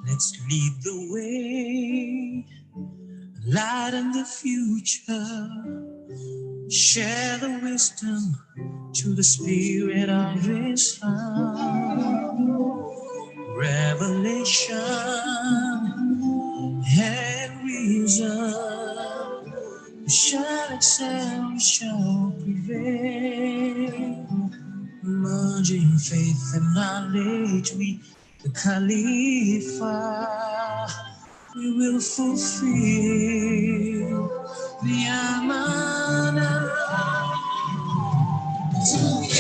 Let's lead the way, light in the future, share the wisdom to the spirit of Islam. Revelation and reason, shall excel, shall prevail. Merging faith and knowledge, we, the Khalifa, we will fulfill the Amanah. Together,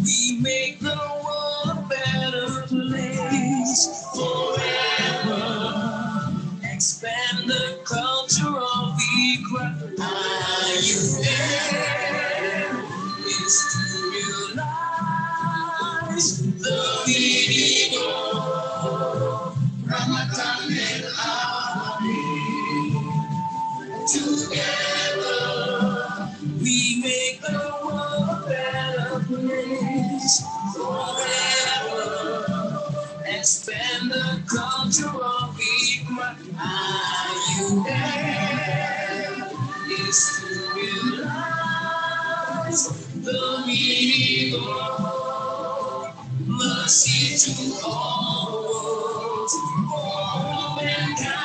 we make the world a better place forever. Expand the culture of equal. Are you there? Is to realize the meaning of Ramadan and Ami. Together, we make the world a better place forever. Expand the culture of Igma. Are you there? Is to realize the meaning of mercy to all worlds, all mankind.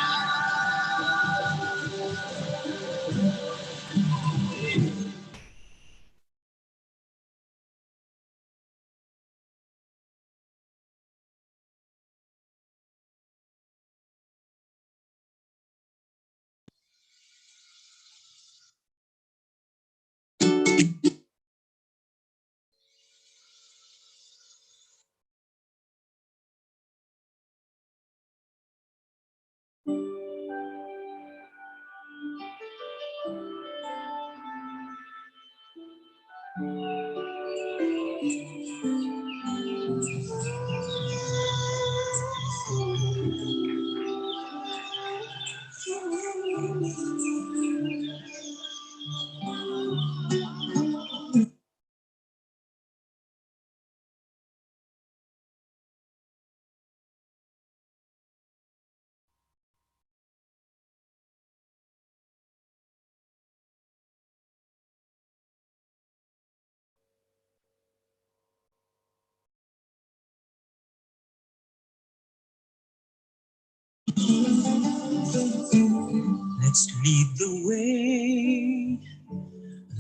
Let's lead the way,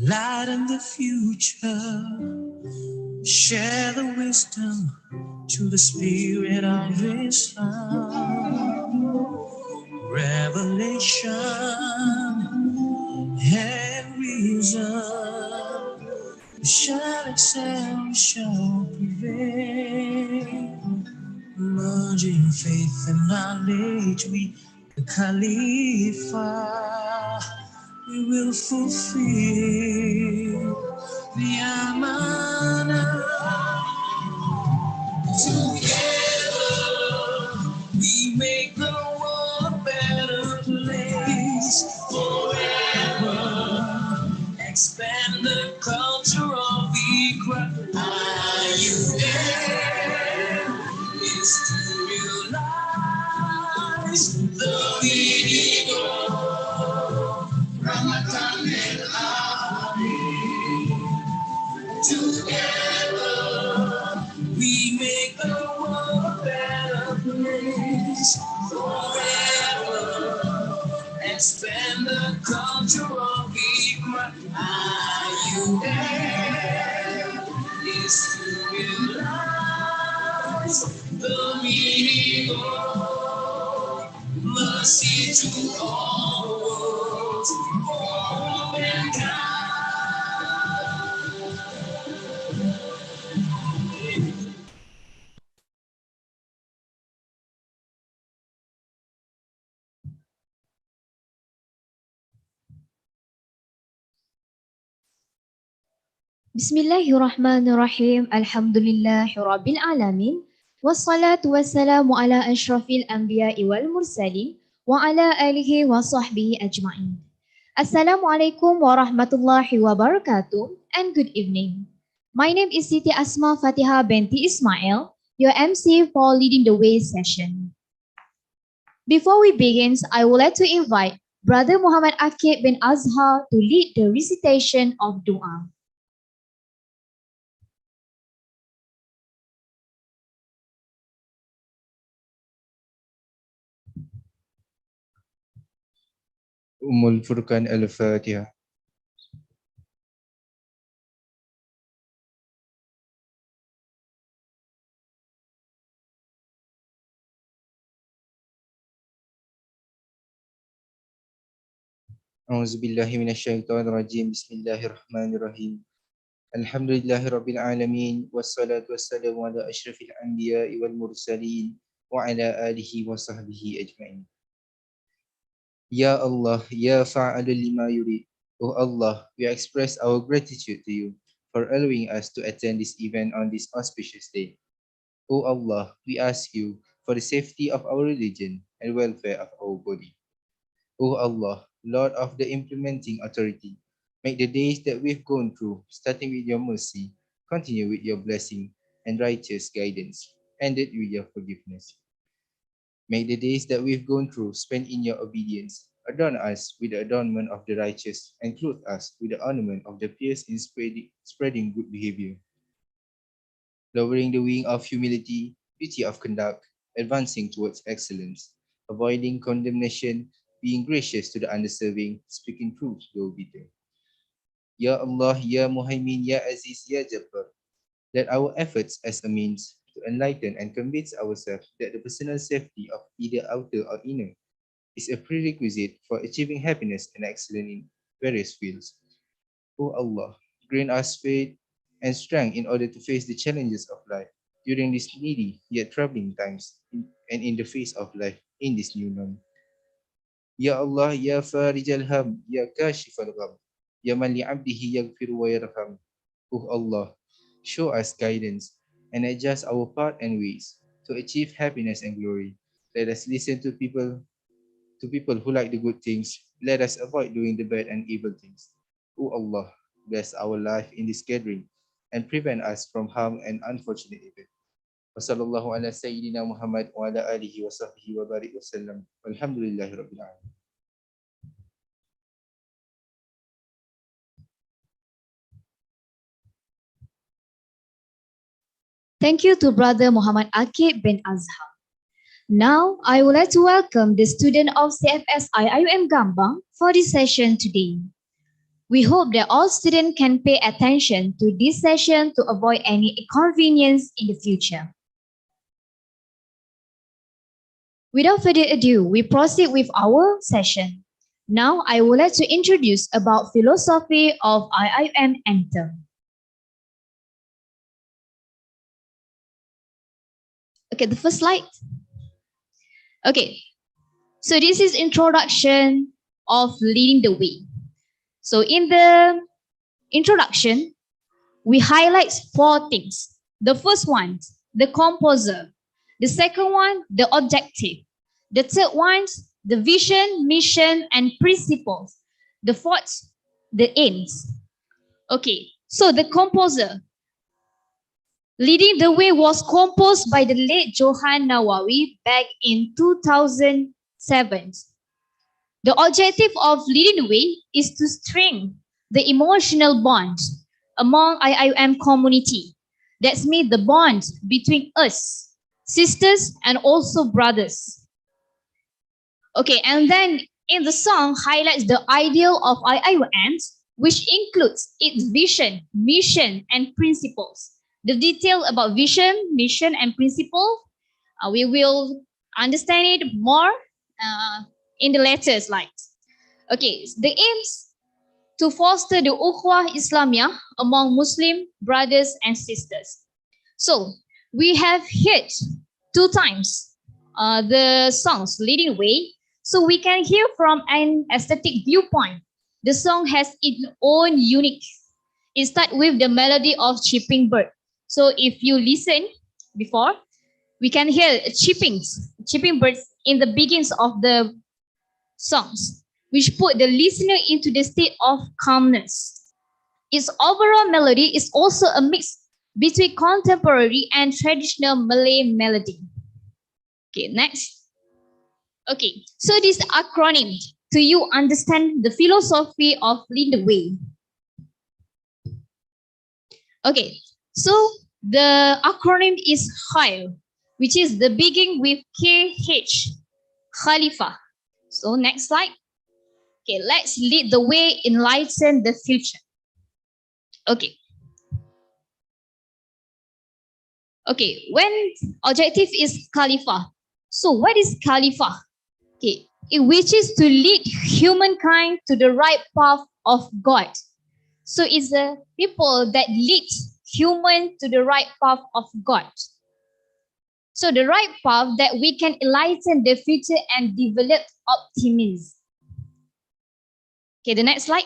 lighten the future, share the wisdom to the spirit of Islam. Revelation and reason shall excel, shall prevail. Merging faith and knowledge, we, the Khalifa, we will fulfill the Amanah. Together, we make the world a better place forever. Expand the culture of equal. Are you there? Is to realize the meaning of Ramadan and Ami. Together, we make the world a better place forever. Expand the culture of equal. Are you there? Is to realize the meaning of mercy to all worlds, all mankind. Bismillahirrahmanirrahim. Alhamdulillahirabbil alamin. Wassalatu wassalamu ala asyrafil anbiya'i wal mursalin wa ala alihi wa sahbihi ajma'in. Assalamualaikum warahmatullahi wabarakatuh and good evening. My name is Siti Asma Fatiha binti Ismail, your MC for leading the way session. Before we begin, I would like to invite Brother Muhammad Akib bin Azhar to lead the recitation of dua. Furqan Al-Fatiha. A'udzubillahi minasyaitonirrajim. Bismillahirrahmanirrahim. Alhamdulillahi rabbil alamin wassalatu wassalamu ala asyrafil anbiya'i wal mursalin wa ala alihi wa sahbihi ajma'in. Ya Allah, ya fa'alul lima yurid. Oh Allah, we express our gratitude to you for allowing us to attend this event on this auspicious day. O Allah, we ask you for the safety of our religion and welfare of our body. O Allah, Lord of the implementing authority, make the days that we've gone through, starting with your mercy, continue with your blessing and righteous guidance, ended with your forgiveness. Make the days that we've gone through spent in your obedience, adorn us with the adornment of the righteous, and clothe us with the ornament of the pious in spreading good behavior. Lowering the wing of humility, beauty of conduct, advancing towards excellence, avoiding condemnation, being gracious to the undeserving, speaking truth though bitter. Ya Allah, Ya Muhaimin, Ya Aziz, Ya Jabbar, let our efforts as a means to enlighten and convince ourselves that the personal safety of either outer or inner is a prerequisite for achieving happiness and excellence in various fields. O Allah, grant us faith and strength in order to face the challenges of life during these needy yet troubling times and in the face of life in this new norm. Ya Allah, Ya Farij al-Ham, Ya Kashif al-Gham, Ya Man li'abdihi yaghfir wa yarham. O Allah, show us guidance and adjust our path and ways to achieve happiness and glory. Let us listen to people who like the good things. Let us avoid doing the bad and evil things. O Allah, bless our life in this gathering and prevent us from harm and unfortunate event. Wassallallahu ala Sayyidina Muhammad wa ala alihi wa sahbihi wa barik wa sallam. Walhamdulillahi Rabbil Alamin. Thank you to Brother Muhammad Akib bin Azhar. Now, I would like to welcome the student of CFS IIUM Gambang for this session today. We hope that all students can pay attention to this session to avoid any inconvenience in the future. Without further ado, we proceed with our session. Now, I would like to introduce about philosophy of IIM anthem. Okay, the first slide. Okay, so this is introduction of leading the way. So in the introduction, we highlight 4 things. The first one, the composer. The second one, the objective. The third one, the vision, mission, and principles. The fourth, the aims. Okay, so the composer. Leading the Way was composed by the late Johan Nawawi back in 2007. The objective of Leading the Way is to strengthen the emotional bond among IIM community. That's mean the bond between us, sisters, and also brothers. Okay, and then in the song highlights the ideal of IIM, which includes its vision, mission, and principles. The detail about vision, mission, and principle, we will understand it more in the later slides. Okay, the aims to foster the ukhuwah Islamiyah among Muslim brothers and sisters. So we have heard 2 times the songs Leading the Way. So we can hear from an aesthetic viewpoint. The song has its own unique. It starts with the melody of chirping bird. So if you listen before, we can hear chirping birds in the beginnings of the songs, which put the listener into the state of calmness. Its overall melody is also a mix between contemporary and traditional Malay melody. Okay, next. Okay, so this acronym to you understand the philosophy of Lead the Way. Okay, so the acronym is KHAIR, which is the beginning with KH, Khalifah. So next slide. Okay, let's lead the way, enlighten the future. Okay. Okay, when objective is Khalifah. So what is Khalifah? Okay, which is to lead humankind to the right path of God. So it's the people that lead human to the right path of God. So the right path that we can enlighten the future and develop optimism. Okay, the next slide.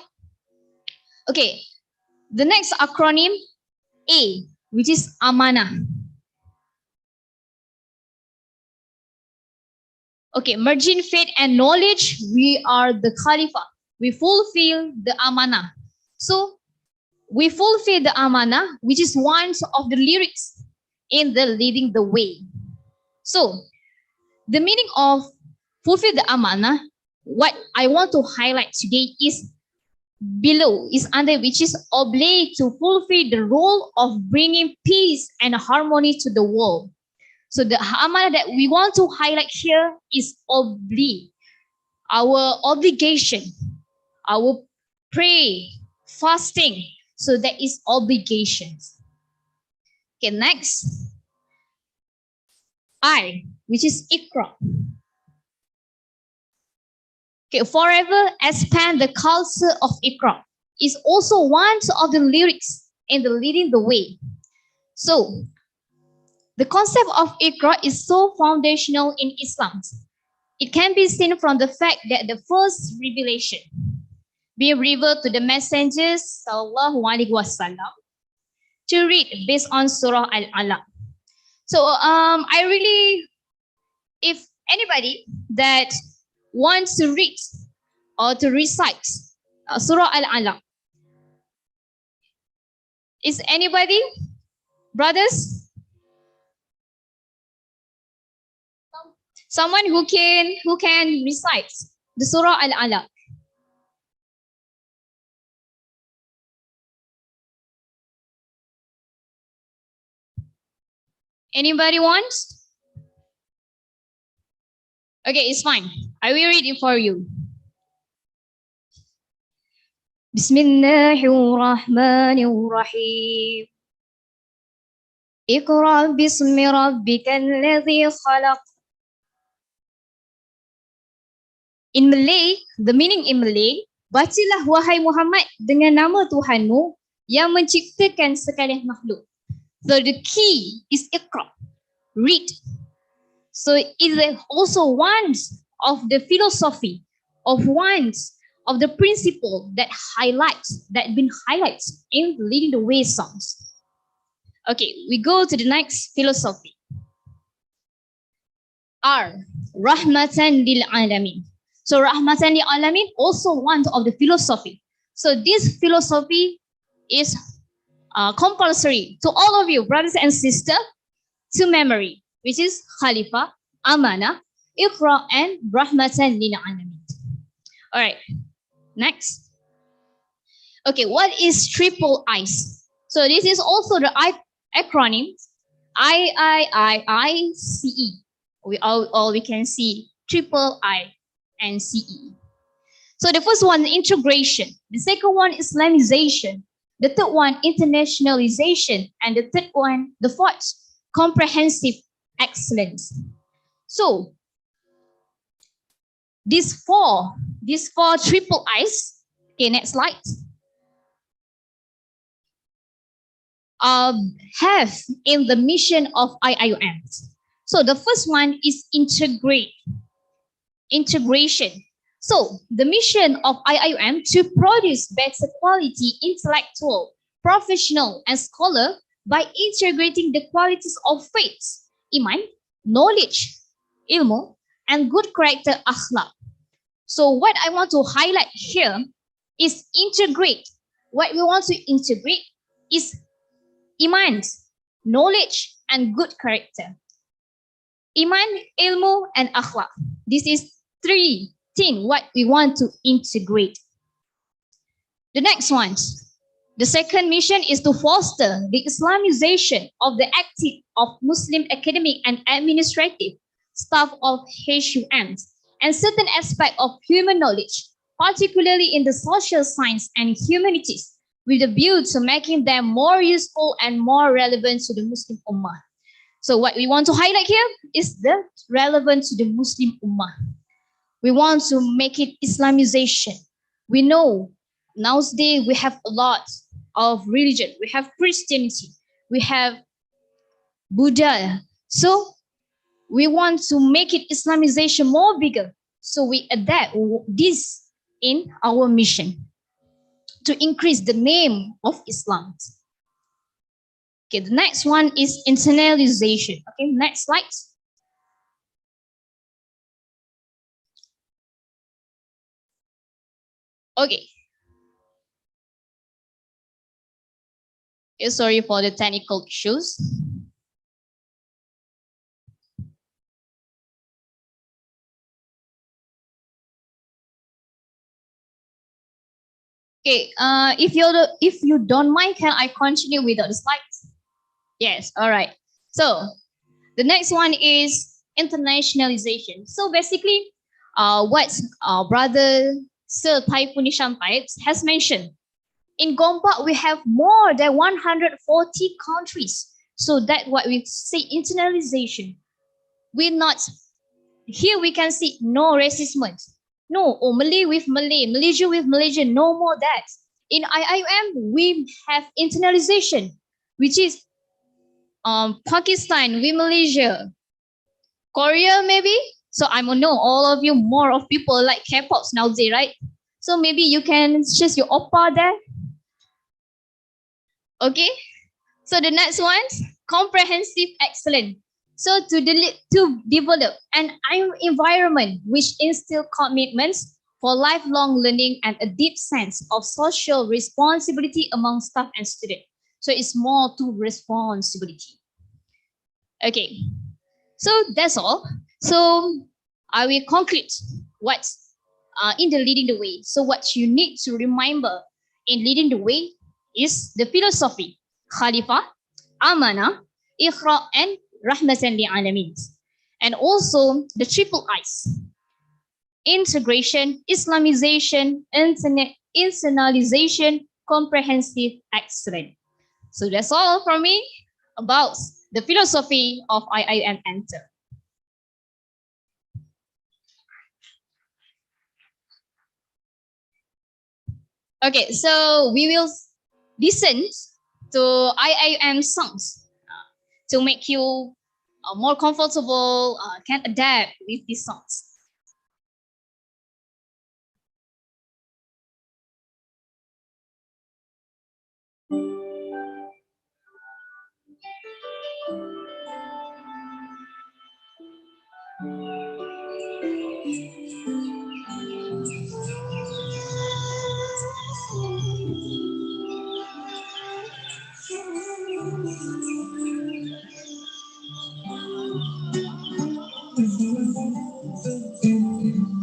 Okay, the next acronym A, which is Amanah. Okay, merging faith and knowledge, we are the Khalifah. We fulfill the Amanah. So we fulfill the Amanah, which is one of the lyrics in the Leading the Way. So the meaning of fulfill the Amanah, what I want to highlight today is below, is under which is obliged to fulfill the role of bringing peace and harmony to the world. So the amanah that we want to highlight here is obli, our obligation, our pray, fasting. So that is obligations. Okay, next. I, which is Iqra. Okay, forever expand the culture of Iqra is also one of the lyrics in the Leading the Way. So the concept of Iqra is so foundational in Islam. It can be seen from the fact that the first revelation being revealed to the messengers sallallahu alaihi wasallam to read based on Surah Al-Alaq. So I really, if anybody that wants to read or to recite Surah Al-Alaq, is anybody, brothers? Someone who can recite the Surah Al-Alaq. Anybody wants? Okay, it's fine. I will read it for you. Bismillahirrahmanirrahim. Iqra bismi rabbikal ladzi khalaq. In Malay, the meaning in Malay, bacalah wahai Muhammad dengan nama Tuhanmu yang menciptakan sekalian makhluk. So the key is Iqra, read. So it is also one of the philosophy of the principle that been highlights in leading the way songs. Okay, we go to the next philosophy. R, Rahmatan lil Alamin. So Rahmatan lil Alamin also one of the philosophy. So this philosophy is compulsory to all of you, brothers and sisters, to memory, which is Khalifah, Amanah, Iqra, and Rahmatan lil Alamin. All right, next. Okay, what is triple I's? So this is also the acronym IICE. We can see triple I and CE. So the first one, integration. The second one, Islamization. The third one, internationalization. And the fourth, comprehensive excellence. So these four triple I's. Okay, next slide. Have in the mission of IIUM. So the first one is integration. So the mission of IIUM to produce better quality intellectual, professional, and scholar by integrating the qualities of faith, iman, knowledge, ilmu, and good character, akhlaq. So what I want to highlight here is integrate. What we want to integrate is iman, knowledge, and good character. Iman, ilmu, and akhlaq. This is three things what we want to integrate. The next one, the second mission is to foster the Islamization of the active of Muslim academic and administrative staff of HUM and certain aspects of human knowledge, particularly in the social science and humanities, with a view to making them more useful and more relevant to the Muslim Ummah. So what we want to highlight here is the relevance to the Muslim Ummah. We want to make it Islamization. We know nowadays we have a lot of religion. We have Christianity. We have Buddha. So we want to make it Islamization more bigger. So we adapt this in our mission to increase the name of Islam. Okay, the next one is internationalization. Okay, next slide. Okay. Sorry for the technical issues. Okay, if you don't mind, can I continue without the slides? Yes, all right. So the next one is internationalization. So basically, what brother Sir Taifun Nishampai has mentioned, in Gombak we have more than 140 countries. So that's what we say internationalization. We're not here. We can see no racism. No, or Malay with Malay, Malaysia with Malaysia, no more that. In IIUM, we have internationalization, which is Pakistan with Malaysia, Korea maybe. So I know all of you, more of people like K-pops nowadays, right? So maybe you can choose your oppa there. Okay. So the next one, comprehensive excellence. So to develop an environment which instills commitments for lifelong learning and a deep sense of social responsibility among staff and students. So it's more to responsibility. Okay, so that's all. So I will conclude what's in the leading the way. So what you need to remember in leading the way is the philosophy, Khalifah, Amanah, Iqra, and Rahmatan lil Alamin. and also the triple I's: integration, Islamization, internationalization, comprehensive excellence. So that's all from me about the philosophy of IIM Enter. Okay, so we will listen to IIM songs to make you more comfortable, can adapt with these songs.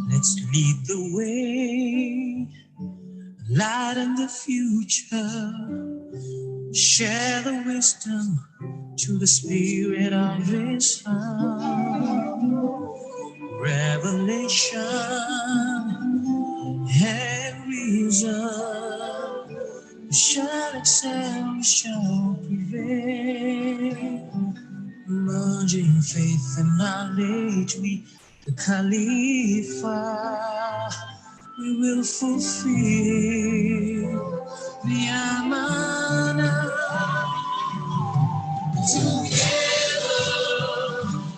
Let's lead the way, light in the future, share the wisdom to the spirit of Islam. Revelation and reason, shall excel, shall prevail. Merging faith and knowledge, we the Khalifa, we will fulfill the Amana. Together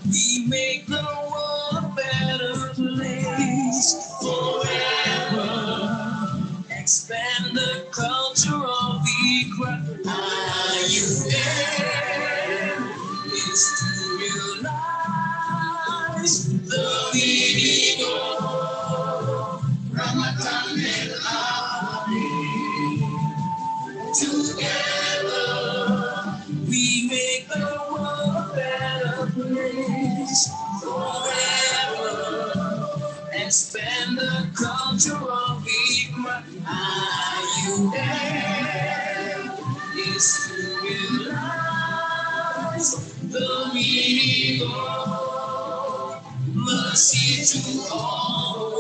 we make the world a better place forever. Expand the culture of equality. Is to realize the meaning of Ramadan al-Ahadi. Together we make the world a better place forever. Expand the culture of equality. Is to realize the meaning of mercy to all